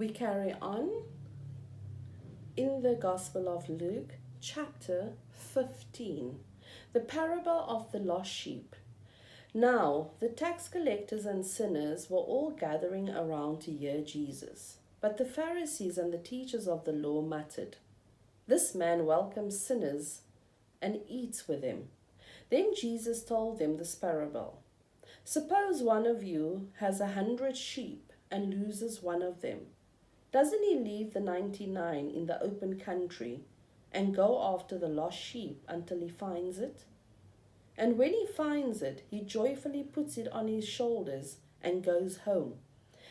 We carry on in the Gospel of Luke, chapter 15, the parable of the lost sheep. Now, the tax collectors and sinners were all gathering around to hear Jesus. But the Pharisees and the teachers of the law muttered, "This man welcomes sinners and eats with them." Then Jesus told them this parable. Suppose one of you has 100 sheep and loses one of them. Doesn't he leave the 99 in the open country and go after the lost sheep until he finds it? And when he finds it, he joyfully puts it on his shoulders and goes home.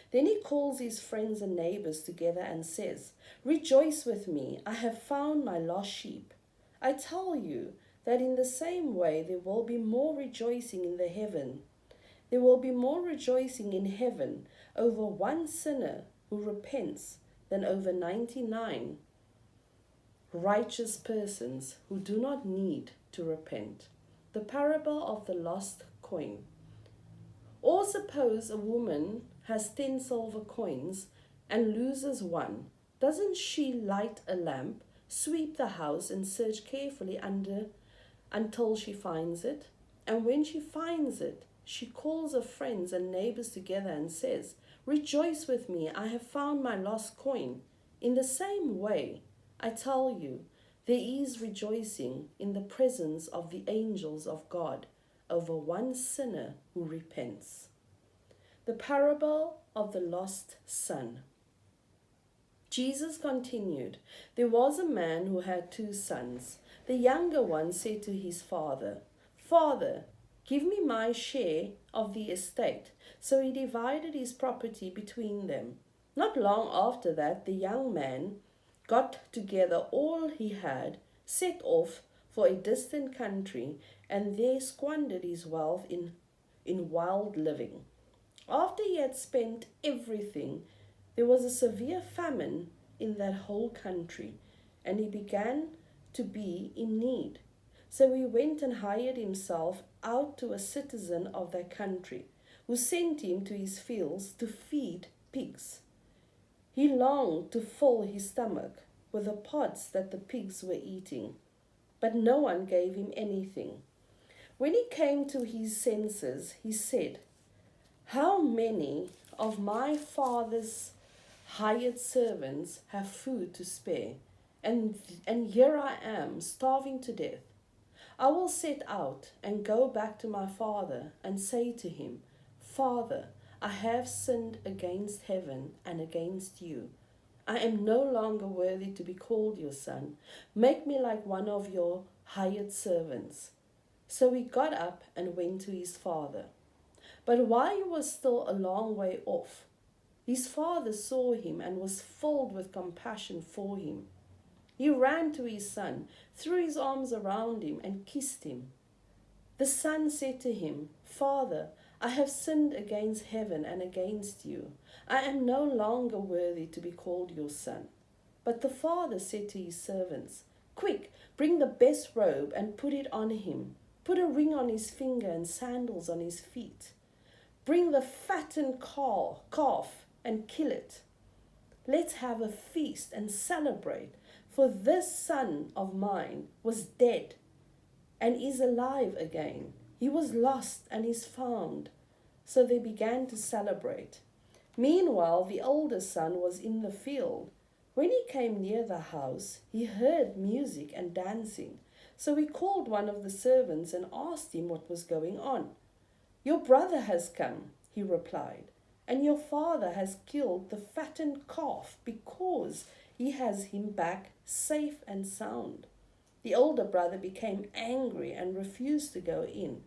Then he calls his friends and neighbors together and says, "Rejoice with me, I have found my lost sheep." I tell you that in the same way there will be more rejoicing in the heaven. There will be more rejoicing in heaven over one sinner who repents than over 99 righteous persons who do not need to repent. The parable of the lost coin. Or suppose a woman has 10 silver coins and loses one. Doesn't she light a lamp, sweep the house, and search carefully until she finds it? And when she finds it, she calls her friends and neighbors together and says, "Rejoice with me, I have found my lost coin." In the same way, I tell you, there is rejoicing in the presence of the angels of God over one sinner who repents. The parable of the lost son. Jesus continued, "There was a man who had 2 sons. The younger one said to his father, 'Father, give me my share of the estate.' So he divided his property between them. Not long after that, the young man got together all he had, set off for a distant country, and there squandered his wealth in wild living. After he had spent everything, there was a severe famine in that whole country, and he began to be in need. So he went and hired himself out to a citizen of that country, who sent him to his fields to feed pigs. He longed to fill his stomach with the pods that the pigs were eating, but no one gave him anything. When he came to his senses, he said, 'How many of my father's hired servants have food to spare, and here I am starving to death. I will set out and go back to my father and say to him, Father, I have sinned against heaven and against you. I am no longer worthy to be called your son. Make me like one of your hired servants.' So he got up and went to his father. But while he was still a long way off, his father saw him and was filled with compassion for him. He ran to his son, threw his arms around him, and kissed him. The son said to him, 'Father, I have sinned against heaven and against you. I am no longer worthy to be called your son.' But the father said to his servants, 'Quick, bring the best robe and put it on him. Put a ring on his finger and sandals on his feet. Bring the fattened calf and kill it. Let's have a feast and celebrate, for this son of mine was dead and is alive again. He was lost and is found.' So they began to celebrate. Meanwhile, the older son was in the field. When he came near the house, he heard music and dancing. So he called one of the servants and asked him what was going on. 'Your brother has come,' he replied, 'and your father has killed the fattened calf because he has him back safe and sound.' The older brother became angry and refused to go in.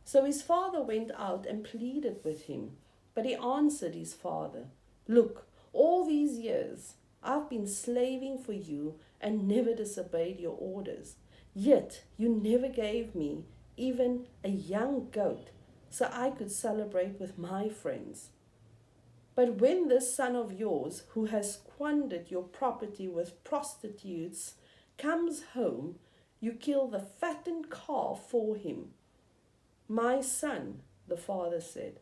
So his father went out and pleaded with him. But he answered his father, 'Look, all these years I've been slaving for you and never disobeyed your orders. Yet you never gave me even a young goat so I could celebrate with my friends. But when this son of yours, who has squandered your property with prostitutes, comes home, you kill the fattened calf for him.' 'My son,' the father said,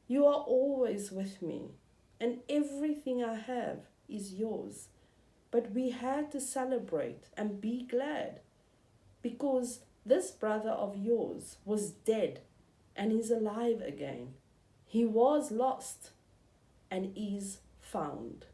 'you are always with me, and everything I have is yours. But we had to celebrate and be glad because this brother of yours was dead and is alive again. He was lost and is found.